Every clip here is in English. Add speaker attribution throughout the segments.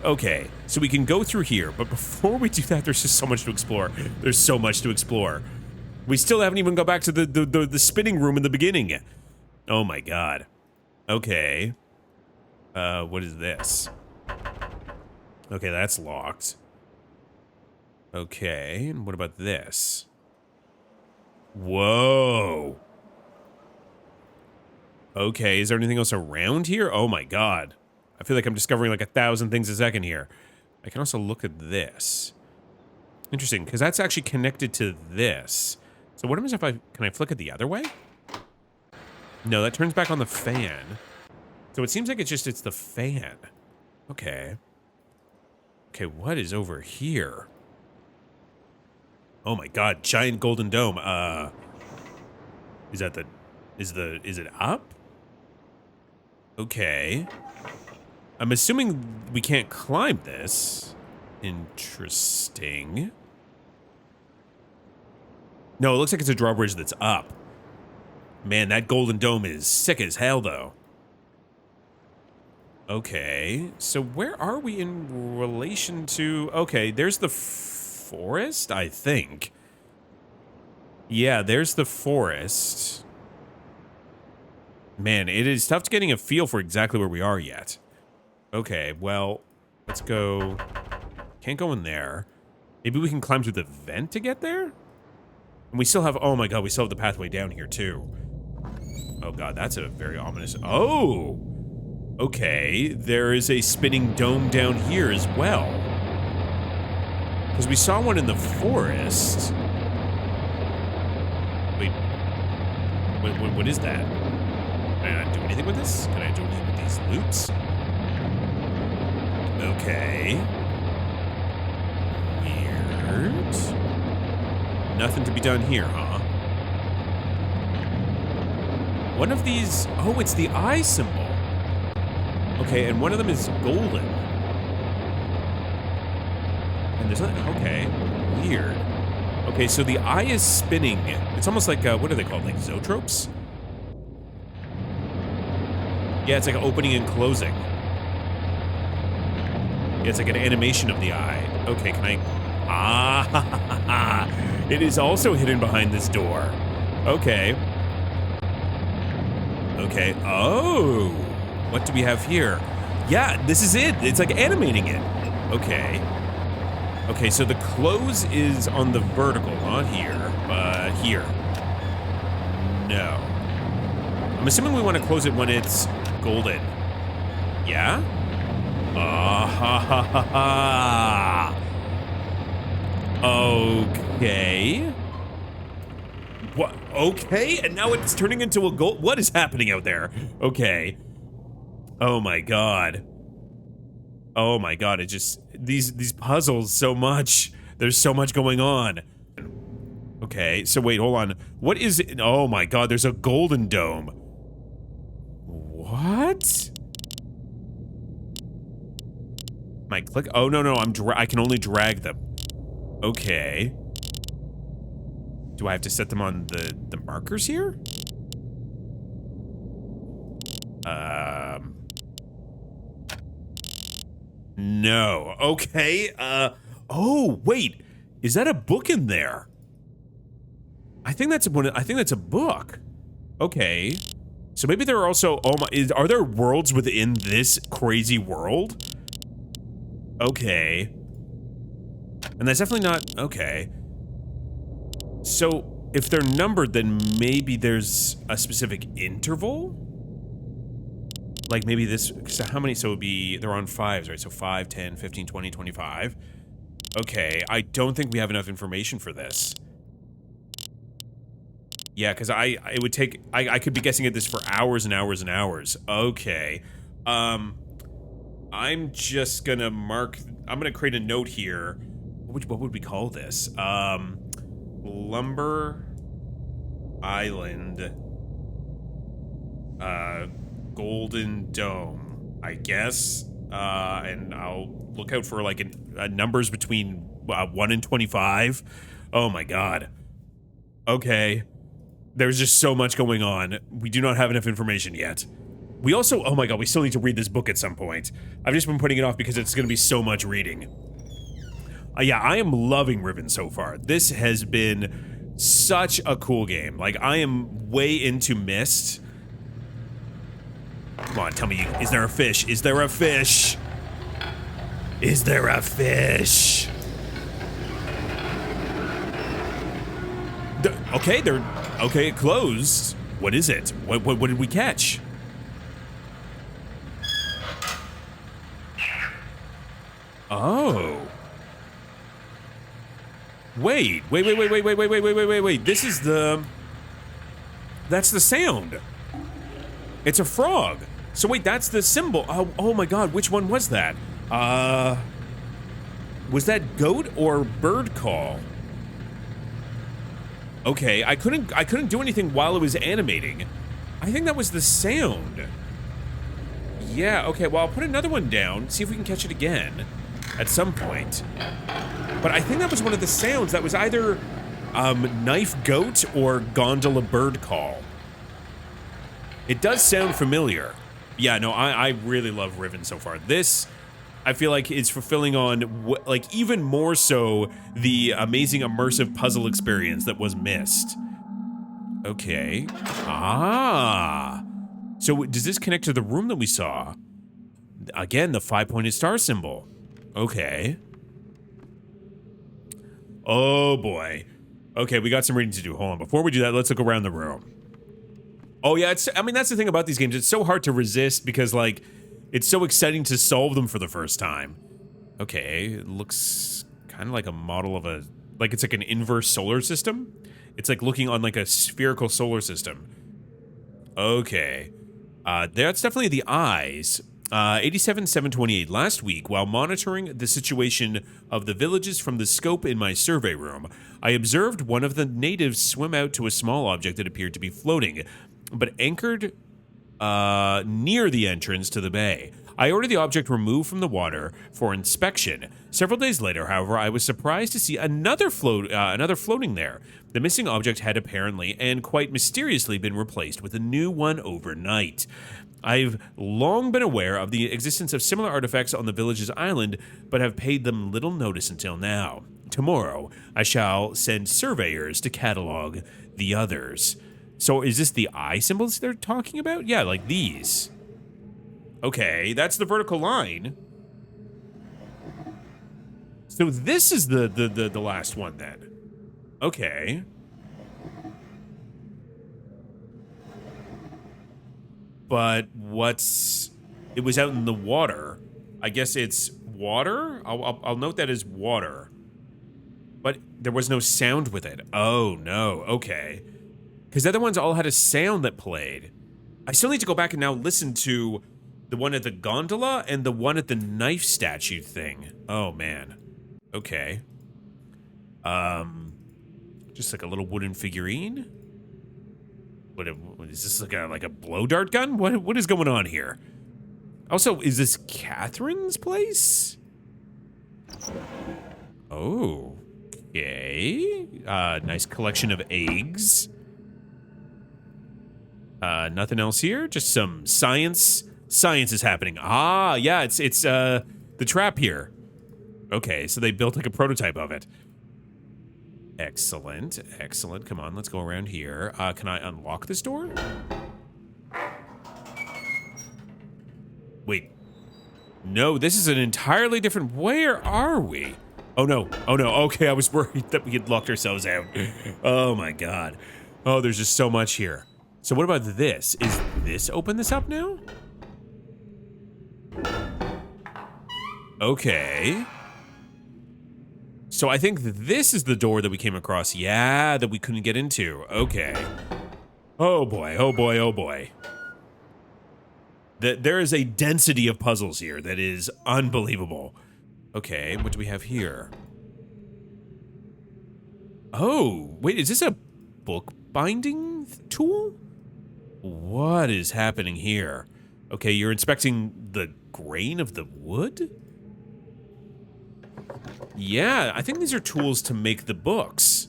Speaker 1: Okay, so we can go through here, but before we do that, there's just so much to explore. There's so much to explore. We still haven't even gone back to the spinning room in the beginning. Oh my god. Okay. What is this? Okay, that's locked. Okay, and what about this? Whoa. Okay, is there anything else around here? Oh my god. I feel like I'm discovering like 1,000 things a second here. I can also look at this. Interesting, because that's actually connected to this. So what happens if can I flick it the other way? No, that turns back on the fan. So it seems like it's the fan. Okay. Okay, what is over here? Oh my god, giant golden dome. Is that is it up? Okay. I'm assuming we can't climb this. Interesting. No, it looks like it's a drawbridge that's up. Man, that golden dome is sick as hell, though. Okay, so where are we in relation to... Okay, there's the forest, I think. Yeah, there's the forest. Man, it is tough getting a feel for exactly where we are yet. Okay, well, let's go... Can't go in there. Maybe we can climb through the vent to get there? And we still have... Oh my god, we still have the pathway down here, too. Oh god, that's a very ominous... Oh! Okay, there is a spinning dome down here as well. Because we saw one in the forest. Wait. What is that? Can I not do anything with this? Can I do anything with these loops? Okay. Weird. Nothing to be done here, huh? One of these... Oh, it's the eye symbol. Okay, and one of them is golden. And there's nothing... Okay. Weird. Okay, so the eye is spinning. It's almost like, what are they called? Like zoetropes? Yeah, it's like an opening and closing. Yeah, it's like an animation of the eye. Okay, can I... Ah! It is also hidden behind this door. Okay. Okay. Oh! What do we have here? Yeah, this is it. It's like animating it. Okay. Okay, so the close is on the vertical, not here, but here. No. I'm assuming we want to close it when it's golden. Yeah? Ah ha ha ha ha. Okay. What? Okay, and now it's turning into a gold. What is happening out there? Okay. Oh my god. Oh my god, it just these puzzles so much. There's so much going on. Okay, so wait, hold on. What is it? Oh my god, there's a golden dome. What? Am I click? Oh no, I can only drag them. Okay. Do I have to set them on the markers here? No. Okay. Oh, wait. Is that a book in there? I think that's a book. Okay. So maybe there are also... Oh my... Are there worlds within this crazy world? Okay. And that's definitely not... Okay. So, if they're numbered, then maybe there's a specific interval? Like maybe this... So how many... So it would be... They're on 5s, right? So 5, 10, 15, 20, 25. Okay, I don't think we have enough information for this. Yeah, because it would take... I could be guessing at this for hours and hours and hours. Okay. I'm just gonna mark... I'm gonna create a note here. What would we call this? Lumber Island Golden Dome, I guess. And I'll look out for like numbers between 1 and 25. Oh my god. Okay. There's just so much going on. We do not have enough information yet. We also, oh my god, we still need to read this book at some point. I've just been putting it off because it's going to be so much reading. Yeah, I am loving Riven so far. This has been such a cool game. Like, I am way into Myst. Come on, tell me, is there a fish? Is there a fish? Is there a fish? Okay, okay, it closed. What is it? What did we catch? Oh. Wait. This is the... That's the sound. It's a frog. So wait, that's the symbol. Oh my god, which one was that? Was that goat or bird call? Okay, I couldn't do anything while it was animating. I think that was the sound. Yeah, okay, well, I'll put another one down, see if we can catch it again at some point. But I think that was one of the sounds. That was either knife goat or gondola bird call. It does sound familiar. Yeah, no, I really love Riven so far. This, I feel like, is fulfilling on, like, even more so the amazing immersive puzzle experience that was Myst. Okay. Ah. So does this connect to the room that we saw? Again, the 5-pointed star symbol. Okay. Oh boy. Okay, we got some reading to do. Hold on. Before we do that, let's look around the room. Oh yeah, I mean, that's the thing about these games. It's so hard to resist because, like, it's so exciting to solve them for the first time. Okay, it looks kind of like a model of a, like it's like an inverse solar system. It's like looking on like a spherical solar system. Okay. That's definitely the eyes. 87-728. Last week, while monitoring the situation of the villages from the scope in my survey room, I observed one of the natives swim out to a small object that appeared to be floating, but anchored near the entrance to the bay. I ordered the object removed from the water for inspection. Several days later, however, I was surprised to see another floating there. The missing object had apparently and quite mysteriously been replaced with a new one overnight. I've long been aware of the existence of similar artifacts on the village's island, but have paid them little notice until now. Tomorrow, I shall send surveyors to catalog the others. So is this the eye symbols they're talking about? Yeah, like these. Okay, that's the vertical line. So this is the last one then. Okay. But it was out in the water. I guess it's water? I'll note that as water. But there was no sound with it. Oh no, okay. Because the other ones all had a sound that played. I still need to go back and now listen to the one at the gondola and the one at the knife statue thing. Oh man. Okay. Just like a little wooden figurine. What is this, like a blow dart gun? What is going on here? Also, is this Catherine's place? Oh, okay. Nice collection of eggs. Nothing else here. Just some science. Science is happening. Ah, yeah. It's the trap here. Okay, so they built like a prototype of it. Excellent, excellent. Come on, let's go around here. Can I unlock this door? Wait. No, this is an entirely different... Where are we? Oh no, oh no. Okay, I was worried that we had locked ourselves out. Oh my god. Oh, there's just so much here. So what about this? Is this open this up now? Okay. So I think this is the door that we came across. Yeah, that we couldn't get into. Okay. Oh boy, oh boy, oh boy. There is a density of puzzles here that is unbelievable. Okay, what do we have here? Oh, wait, is this a book binding tool? What is happening here? Okay, you're inspecting the grain of the wood? Yeah, I think these are tools to make the books.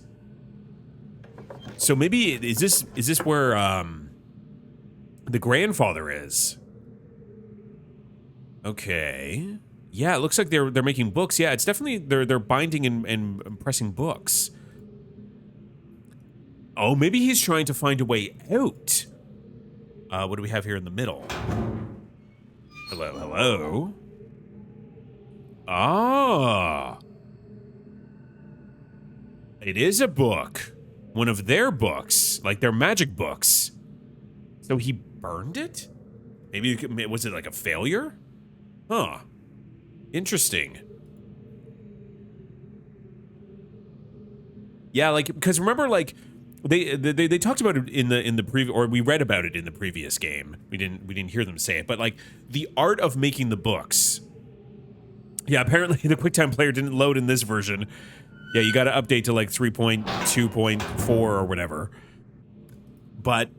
Speaker 1: So maybe is this where the grandfather is? Okay. Yeah, it looks like they're making books. Yeah, it's definitely they're binding and pressing books. Oh, maybe he's trying to find a way out. What do we have here in the middle? Hello, hello. Ah. It is a book. One of their books, like their magic books. So he burned it? Maybe, was it like a failure? Huh. Interesting. Yeah, like, because remember, like, they talked about it in the previous, or we read about it in the previous game. We didn't hear them say it, but like the art of making the books. Yeah, apparently the QuickTime Player didn't load in this version. Yeah, you got to update to like 3.2.4 or whatever. But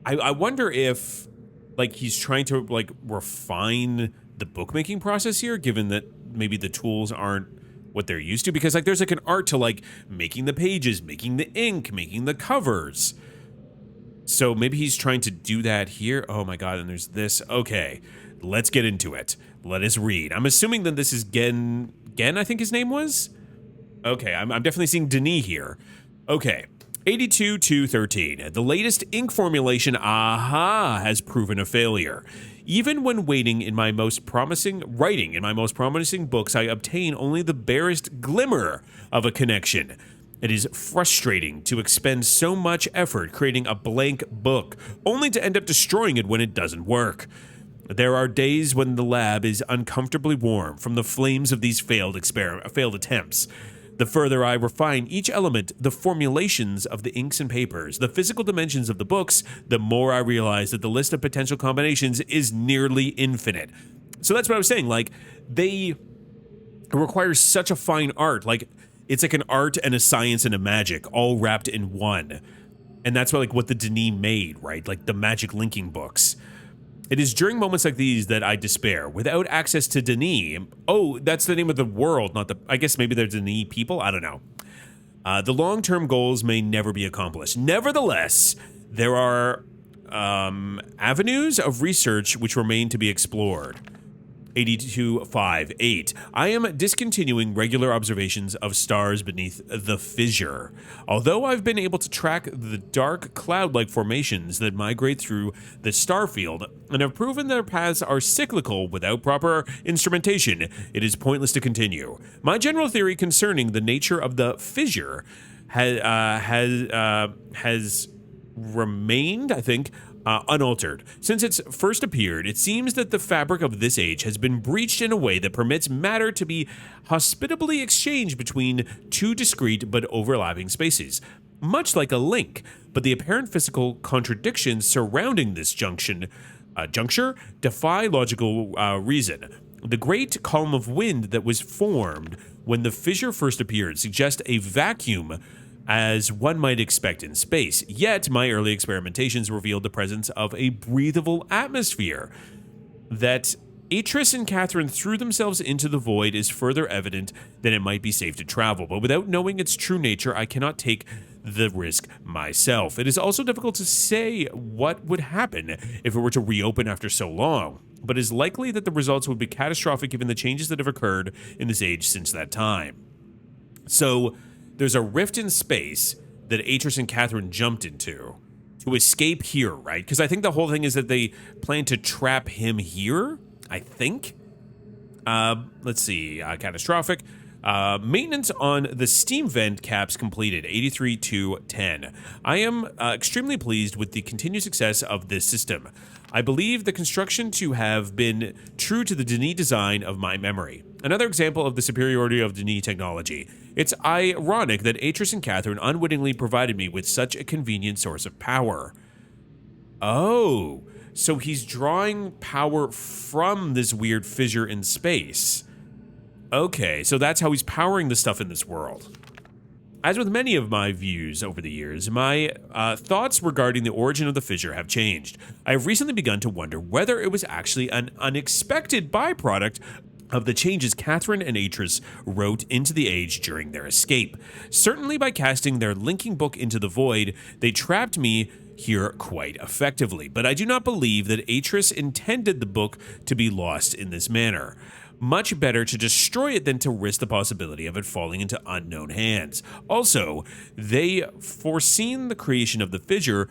Speaker 1: I wonder if like he's trying to like refine the bookmaking process here, given that maybe the tools aren't what they're used to, because like there's like an art to like making the pages, making the ink, making the covers. So maybe he's trying to do that here. Oh my god, and there's this. Okay, let's get into it. Let us read. I'm assuming that this is Gen, I think his name was? Okay, I'm definitely seeing Denis here. Okay, 82-213. The latest ink formulation, has proven a failure. Even when writing in my most promising books, I obtain only the barest glimmer of a connection. It is frustrating to expend so much effort creating a blank book, only to end up destroying it when it doesn't work. There are days when the lab is uncomfortably warm from the flames of these failed attempts. The further I refine each element, the formulations of the inks and papers, the physical dimensions of the books, the more I realize that the list of potential combinations is nearly infinite. So that's what I was saying, like, it requires such a fine art, like, it's like an art and a science and a magic all wrapped in one. And that's what the Denis made, right? Like the magic linking books. It is during moments like these that I despair. Without access to Denis, that's the name of the world, not the, I guess maybe they're Denis people, I don't know. The long-term goals may never be accomplished. Nevertheless, there are avenues of research which remain to be explored. 8258. I am discontinuing regular observations of stars beneath the fissure. Although I've been able to track the dark cloud-like formations that migrate through the star field and have proven their paths are cyclical without proper instrumentation, it is pointless to continue. My general theory concerning the nature of the fissure has remained, I think, unaltered. Since it's first appeared, it seems that the fabric of this age has been breached in a way that permits matter to be hospitably exchanged between two discrete but overlapping spaces, much like a link. But the apparent physical contradictions surrounding this juncture defy logical reason. The great column of wind that was formed when the fissure first appeared suggests a vacuum, as one might expect in space. Yet, my early experimentations revealed the presence of a breathable atmosphere. That Atris and Catherine threw themselves into the void is further evident that it might be safe to travel, but without knowing its true nature, I cannot take the risk myself. It is also difficult to say what would happen if it were to reopen after so long, but it is likely that the results would be catastrophic given the changes that have occurred in this age since that time. So, there's a rift in space that Atris and Catherine jumped into to escape here, right? Because I think the whole thing is that they plan to trap him here, I think. Let's see, catastrophic. Maintenance on the steam vent caps completed, 83-10. I am extremely pleased with the continued success of this system. I believe the construction to have been true to the Denis design of my memory. Another example of the superiority of Denis technology. It's ironic that Atris and Catherine unwittingly provided me with such a convenient source of power. Oh, so he's drawing power from this weird fissure in space. Okay, so that's how he's powering the stuff in this world. As with many of my views over the years, my thoughts regarding the origin of the fissure have changed. I have recently begun to wonder whether it was actually an unexpected byproduct of the changes Catherine and Atris wrote into the age during their escape. Certainly by casting their linking book into the void, they trapped me here quite effectively, but I do not believe that Atris intended the book to be lost in this manner. Much better to destroy it than to risk the possibility of it falling into unknown hands. Also, they foreseen the creation of the fissure.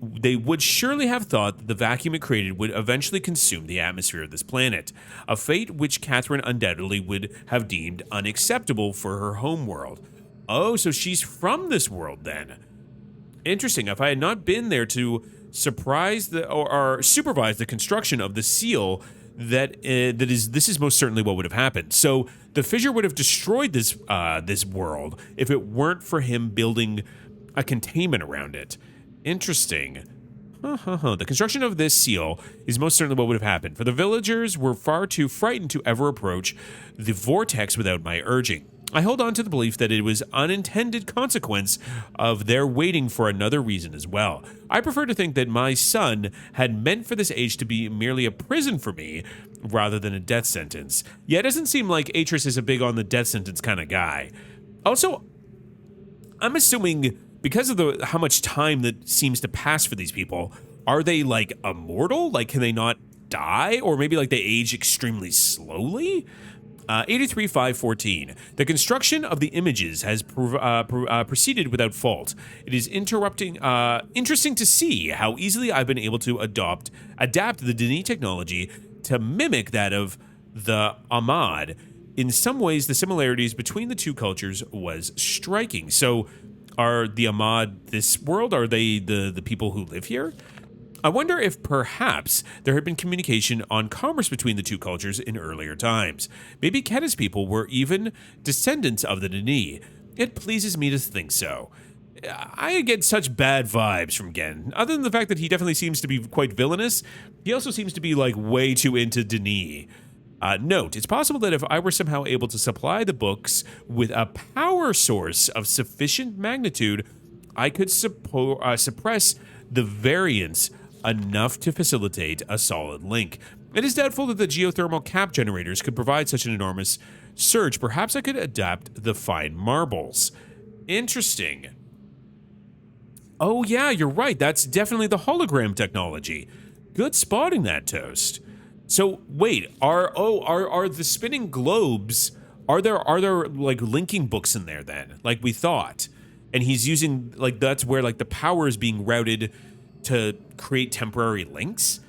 Speaker 1: They would surely have thought that the vacuum it created would eventually consume the atmosphere of this planet, a fate which Catherine undoubtedly would have deemed unacceptable for her home world. Oh, so she's from this world then. Interesting. If I had not been there to surprise or supervise the construction of the seal, this is most certainly what would have happened. So the fissure would have destroyed this world if it weren't for him building a containment around it. Interesting. The construction of this seal is most certainly what would have happened, for the villagers were far too frightened to ever approach the vortex without my urging. I hold on to the belief that it was unintended consequence of their waiting for another reason as well. I prefer to think that my son had meant for this age to be merely a prison for me rather than a death sentence. Yeah, it doesn't seem like Atris is a big on the death sentence kind of guy. Also, I'm assuming because of how much time that seems to pass for these people, are they like immortal? Like, can they not die? Or maybe like they age extremely slowly? 83.5.14. The construction of the images has proceeded without fault. It is interesting to see how easily I've been able to adapt the Denis technology to mimic that of the Ahmad. In some ways, the similarities between the two cultures was striking. So, are the Ahmad this world? Are they the people who live here? I wonder if perhaps there had been communication on commerce between the two cultures in earlier times. Maybe Ketta's people were even descendants of the Denis. It pleases me to think so. I get such bad vibes from Gen. Other than the fact that he definitely seems to be quite villainous, he also seems to be like way too into Denis. Note, it's possible that if I were somehow able to supply the books with a power source of sufficient magnitude, I could suppress the variance enough to facilitate a solid link. It is doubtful that the geothermal cap generators could provide such an enormous surge. Perhaps I could adapt the fine marbles. Interesting. Oh yeah, you're right. That's definitely the hologram technology. Good spotting that, Toast. So wait, are the spinning globes, are there like linking books in there then, like we thought? And he's using, like, that's where like the power is being routed to create temporary links?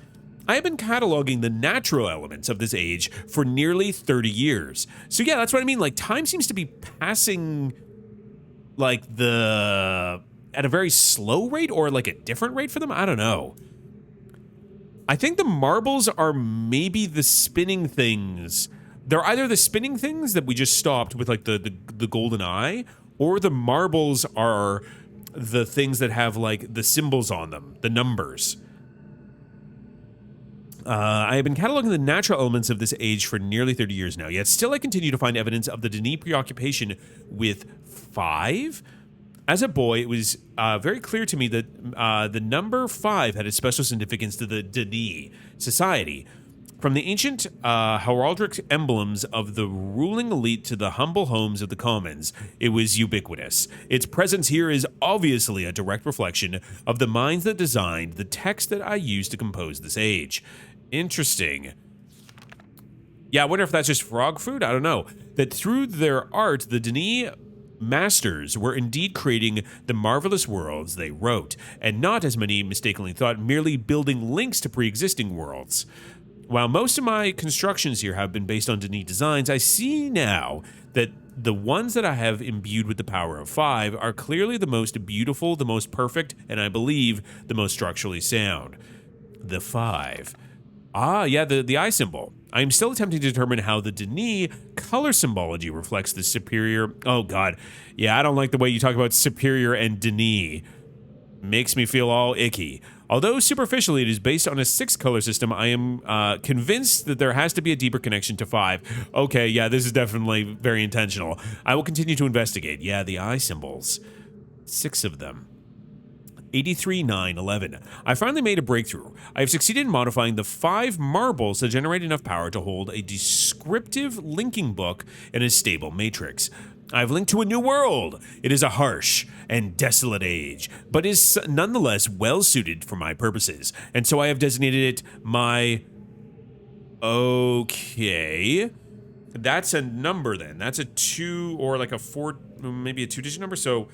Speaker 1: I have been cataloging the natural elements of this age for nearly 30 years. So yeah, that's what I mean. Like, time seems to be passing like at a very slow rate, or like a different rate for them. I don't know. I think the marbles are maybe the spinning things. They're either the spinning things that we just stopped with, like the golden eye, or the marbles are the things that have like the symbols on them, the numbers. I have been cataloging the natural elements of this age for nearly 30 years now, yet still I continue to find evidence of the Denis preoccupation with 5. As a boy, it was very clear to me that the number 5 had a special significance to the Denis society. From the ancient heraldic emblems of the ruling elite to the humble homes of the commons, it was ubiquitous. Its presence here is obviously a direct reflection of the minds that designed the text that I used to compose this age. Interesting. Yeah, I wonder if that's just frog food? I don't know. That through their art, the Denis masters were indeed creating the marvelous worlds they wrote, and not, as many mistakenly thought, merely building links to pre-existing worlds. While most of my constructions here have been based on Denis designs, I see now that the ones that I have imbued with the power of 5 are clearly the most beautiful, the most perfect, and I believe the most structurally sound. The 5. Ah, yeah, the eye symbol. I am still attempting to determine how the Denis color symbology reflects the superior... Oh, God. Yeah, I don't like the way you talk about superior and Denis. Makes me feel all icky. Although superficially it is based on a 6 color system, I am convinced that there has to be a deeper connection to 5. Okay, yeah, this is definitely very intentional. I will continue to investigate. Yeah, the eye symbols. 6 of them. 83.9.11. I finally made a breakthrough. I have succeeded in modifying the 5 marbles to generate enough power to hold a descriptive linking book in a stable matrix. I've linked to a new world. It is a harsh and desolate age, but is nonetheless well suited for my purposes. And so I have designated it my... Okay. That's a number then. That's a 2 or like a 4, maybe a 2-digit number. So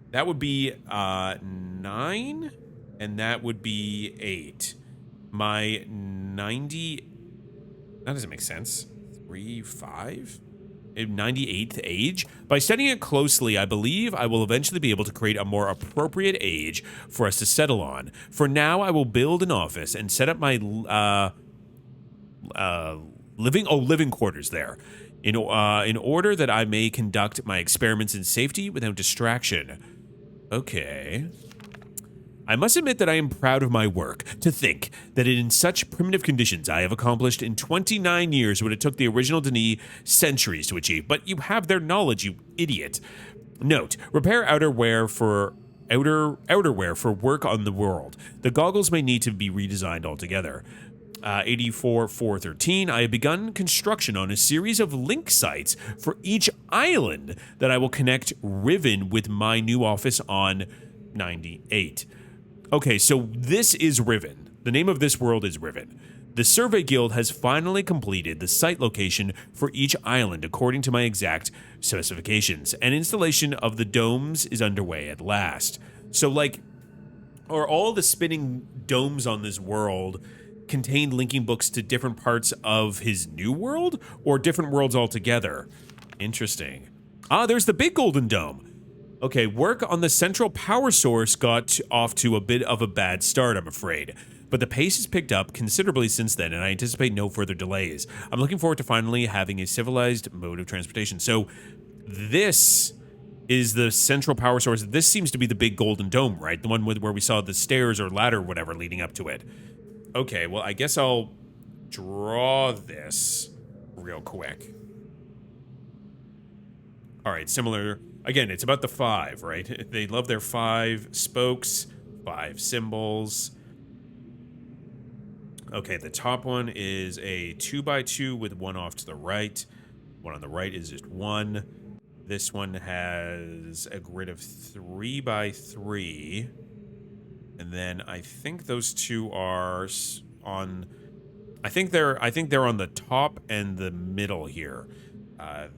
Speaker 1: that would be 9 and that would be 8. My 90... That doesn't make sense. 3, 5? 98th age? By studying it closely, I believe I will eventually be able to create a more appropriate age for us to settle on. For now, I will build an office and set up my living quarters there in order that I may conduct my experiments in safety without distraction. Okay. I must admit that I am proud of my work. To think that in such primitive conditions I have accomplished in 29 years what it took the original Denis centuries to achieve. But you have their knowledge, you idiot. Note, repair outerwear for work on the world. The goggles may need to be redesigned altogether. 84-413, I have begun construction on a series of link sites for each island that I will connect Riven with my new office on 98. Okay, so this is Riven. The name of this world is Riven. The Survey Guild has finally completed the site location for each island according to my exact specifications, and installation of the domes is underway at last. So, like, are all the spinning domes on this world contain linking books to different parts of his new world, or different worlds altogether? Interesting. Ah, there's the big golden dome. Okay, work on the central power source got off to a bit of a bad start, I'm afraid. But the pace has picked up considerably since then, and I anticipate no further delays. I'm looking forward to finally having a civilized mode of transportation. So this is the central power source. This seems to be the big golden dome, right? The one where we saw the stairs or ladder or whatever leading up to it. Okay, well, I guess I'll draw this real quick. All right, similar. Again, it's about the 5, right? They love their 5 spokes, 5 symbols. Okay, the top one is a 2x2 with 1 off to the right. One on the right is just 1. This one has a grid of 3x3. And then I think those 2 are on... I think they're on the top and the middle here.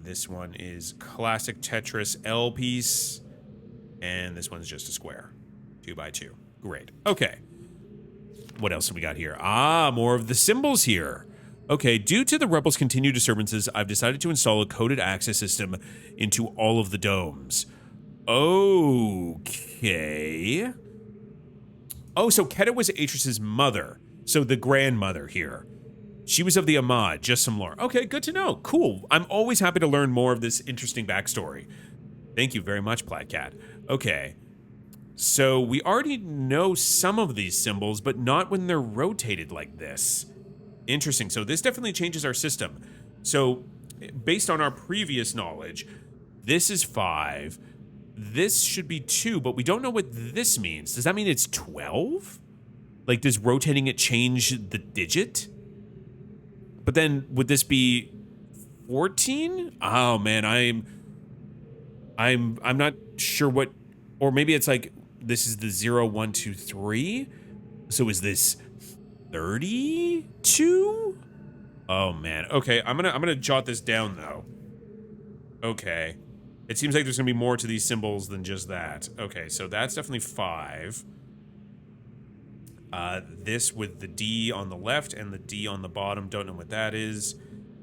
Speaker 1: This one is classic Tetris L piece, and this one's just a square, 2x2. Great. Okay. What else have we got here? Ah, more of the symbols here. Okay, due to the rebels' continued disturbances, I've decided to install a coded access system into all of the domes. Okay. Oh, so Keta was Atris's mother, so the grandmother here. She was of the Ahmad, just some lore. Okay, good to know. Cool. I'm always happy to learn more of this interesting backstory. Thank you very much, Plaidcat. Okay. So we already know some of these symbols, but not when they're rotated like this. Interesting. So this definitely changes our system. So based on our previous knowledge, this is 5. This should be 2, but we don't know what this means. Does that mean it's 12? Like, does rotating it change the digit? But then, would this be 14? Oh man, I'm not sure what, or maybe it's like this is the 0, 1, 2, 3. So is this 32? Oh man. Okay, I'm gonna jot this down though. Okay, it seems like there's gonna be more to these symbols than just that. Okay, so that's definitely 5. This with the D on the left and the D on the bottom. Don't know what that is.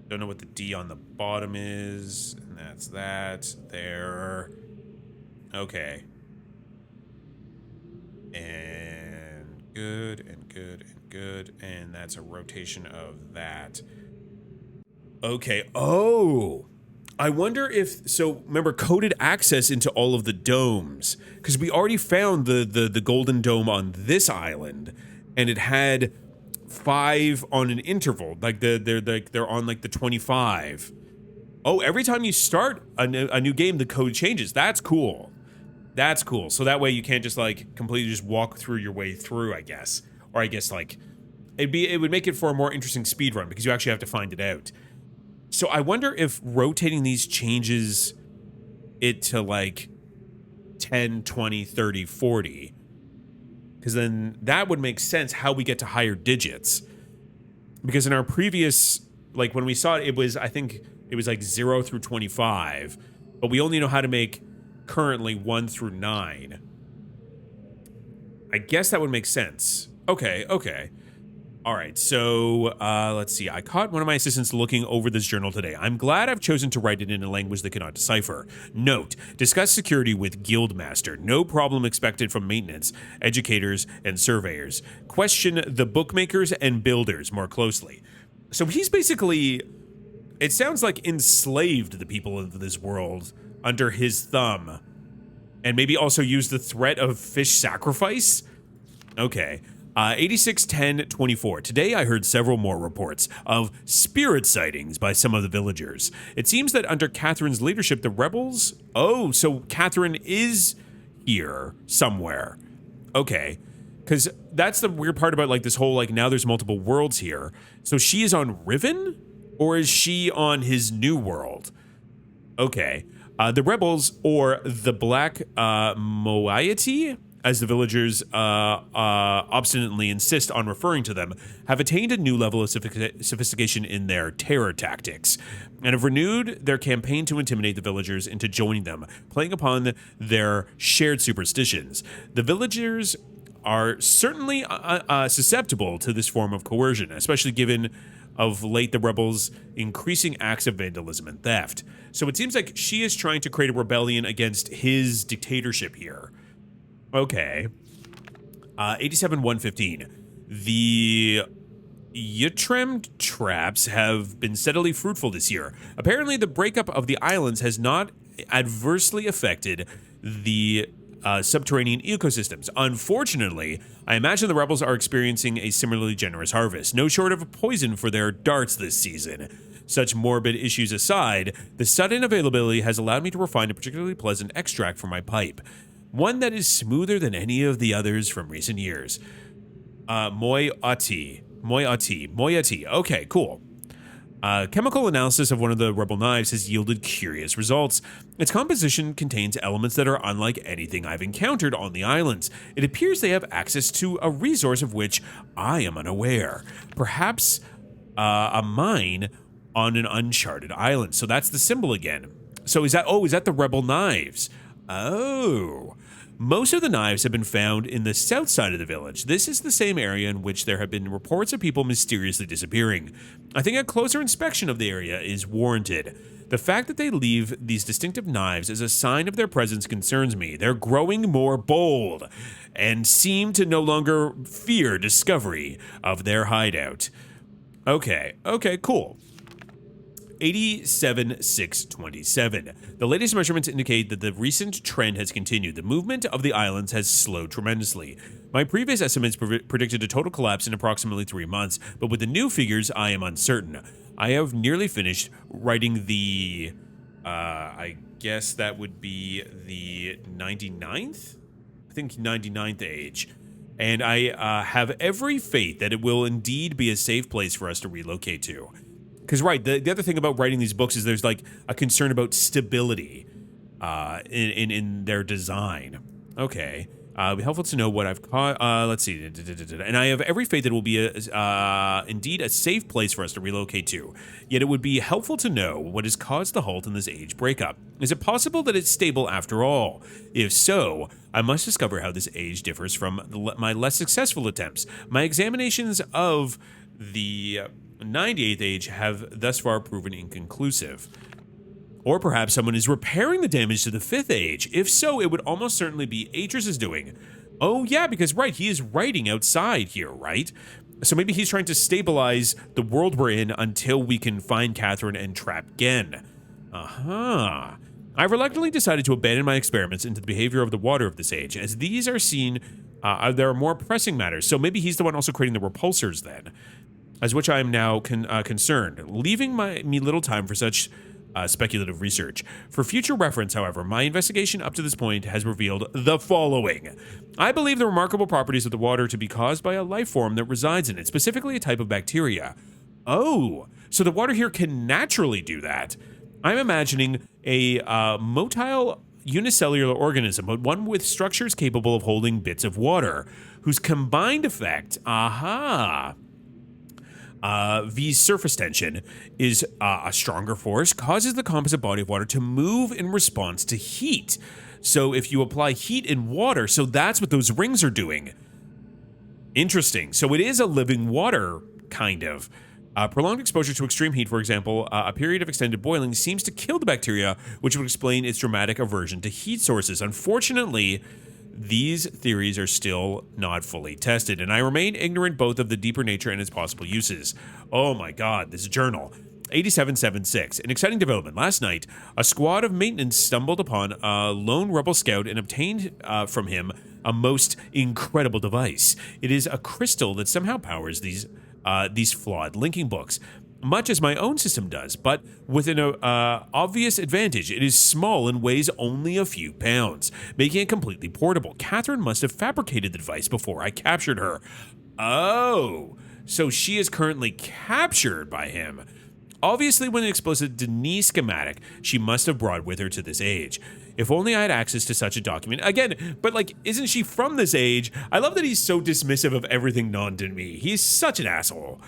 Speaker 1: Don't know what the D on the bottom is. And that's that. There. Okay. And good, and good, and good. And that's a rotation of that. Okay. Oh! I wonder if... So, remember, coded access into all of the domes. Because we already found the golden dome on this island. And it had 5 on an interval. Like, they're on, like, the 25. Oh, every time you start a new game, the code changes. That's cool. That's cool. So that way you can't just, like, completely just walk through your way through, I guess. Or I guess, like... It would make it for a more interesting speed run, because you actually have to find it out. So I wonder if rotating these changes it to like 10, 20, 30, 40. Because then that would make sense how we get to higher digits. Because in our previous, like when we saw it, it was, I think it was like 0 through 25. But we only know how to make currently 1 through 9. I guess that would make sense. Okay, okay. All right, so let's see. I caught one of my assistants looking over this journal today. I'm glad I've chosen to write it in a language they cannot decipher. Note, discuss security with Guildmaster. No problem expected from maintenance, educators, and surveyors. Question the bookmakers and builders more closely. So he's basically, it sounds like, enslaved the people of this world under his thumb. And maybe also used the threat of fish sacrifice? Okay. 861024. Today I heard several more reports of spirit sightings by some of the villagers. It seems that under Catherine's leadership, the rebels... Oh, so Catherine is here somewhere. Okay. Because that's the weird part about like this whole, like, now there's multiple worlds here. So she is on Riven? Or is she on his new world? Okay. The rebels, or the Black Moiety, as the villagers obstinately insist on referring to them, have attained a new level of sophistication in their terror tactics, and have renewed their campaign to intimidate the villagers into joining them, playing upon their shared superstitions. The villagers are certainly susceptible to this form of coercion, especially given of late the rebels' increasing acts of vandalism and theft. So it seems like she is trying to create a rebellion against his dictatorship here. Okay. 87-115. The Yttrem traps have been steadily fruitful this year. Apparently, the breakup of the islands has not adversely affected the subterranean ecosystems. Unfortunately, I imagine the rebels are experiencing a similarly generous harvest, no short of poison for their darts this season. Such morbid issues aside, the sudden availability has allowed me to refine a particularly pleasant extract for my pipe. One that is smoother than any of the others from recent years. Moiety. Okay, cool. Chemical analysis of one of the rebel knives has yielded curious results. Its composition contains elements that are unlike anything I've encountered on the islands. It appears they have access to a resource of which I am unaware. Perhaps a mine on an uncharted island. So that's the symbol again. So is that the rebel knives? Oh. Most of the knives have been found in the south side of the village. This is the same area in which there have been reports of people mysteriously disappearing. I think a closer inspection of the area is warranted. The fact that they leave these distinctive knives as a sign of their presence concerns me. They're growing more bold and seem to no longer fear discovery of their hideout. Okay, cool. 87-627. The latest measurements indicate that the recent trend has continued. The movement of the islands has slowed tremendously. My previous estimates predicted a total collapse in approximately 3 months, but with the new figures, I am uncertain. I have nearly finished writing the, I guess that would be the 99th? I think 99th age. And I have every faith that it will indeed be a safe place for us to relocate to. Because, right, the other thing about writing these books is there's, like, a concern about stability in their design. Okay. It'd be helpful to know what I've caught. Let's see. And I have every faith that it will be, indeed, a safe place for us to relocate to. Yet it would be helpful to know what has caused the halt in this age breakup. Is it possible that it's stable after all? If so, I must discover how this age differs from my less successful attempts. My examinations of the 98th age have thus far proven inconclusive. Or perhaps someone is repairing the damage to the 5th age. If so, it would almost certainly be Atris' doing. Oh yeah, because right, he is writing outside here, right? So maybe he's trying to stabilize the world we're in until we can find Catherine and trap Gen. I reluctantly decided to abandon my experiments into the behavior of the water of this age, as these are seen, there are more pressing matters. So maybe he's the one also creating the repulsors then. As which I am now concerned, leaving me little time for such speculative research. For future reference, however, my investigation up to this point has revealed the following. I believe the remarkable properties of the water to be caused by a life form that resides in it, specifically a type of bacteria. Oh, so the water here can naturally do that. I'm imagining a motile unicellular organism, but one with structures capable of holding bits of water, whose combined effect, V's surface tension is a stronger force, causes the composite body of water to move in response to heat. So if you apply heat in water, so that's what those rings are doing. Interesting. So it is a living water, kind of. Prolonged exposure to extreme heat, for example, a period of extended boiling, seems to kill the bacteria, which would explain its dramatic aversion to heat sources. Unfortunately, these theories are still not fully tested, and I remain ignorant both of the deeper nature and its possible uses. Oh my god, this journal. 8776. An exciting development. Last night, a squad of maintenance stumbled upon a lone rebel scout and obtained from him a most incredible device. It is a crystal that somehow powers these flawed linking books, much as my own system does, but with an obvious advantage. It is small and weighs only a few pounds, making it completely portable. Catherine must have fabricated the device before I captured her. Oh, so she is currently captured by him. Obviously, with an explicit Denis schematic, she must have brought with her to this age. If only I had access to such a document. Again, but like, isn't she from this age? I love that he's so dismissive of everything non-Denis. He's such an asshole.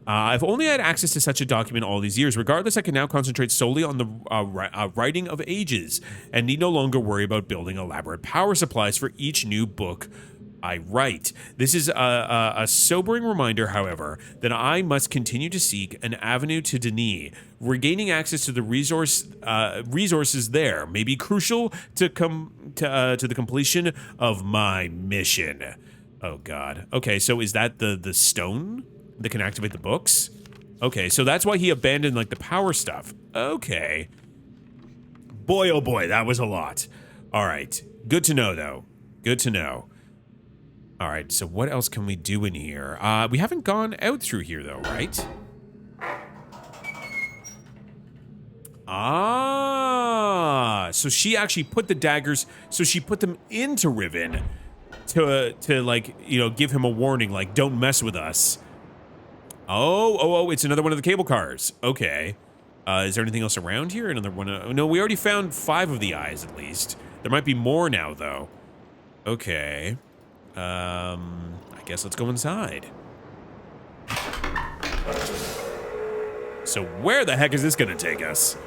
Speaker 1: If only I had access to such a document all these years. Regardless, I can now concentrate solely on the writing of ages and need no longer worry about building elaborate power supplies for each new book I write. This is a sobering reminder, however, that I must continue to seek an avenue to Denis. Regaining access to the resources there may be crucial to the completion of my mission. Oh God. Okay, so is that the stone that can activate the books? Okay, so that's why he abandoned like the power stuff. Okay. Boy, oh boy, that was a lot. All right, good to know though. Good to know. All right, so what else can we do in here? We haven't gone out through here, though, right? So she actually put the daggers, so she put them into Riven to like, you know, give him a warning, like, don't mess with us. Oh, it's another one of the cable cars. Okay. Is there anything else around here? Another one? No, we already found 5 of the eyes, at least. There might be more now, though. Okay. I guess let's go inside. So where the heck is this gonna take us?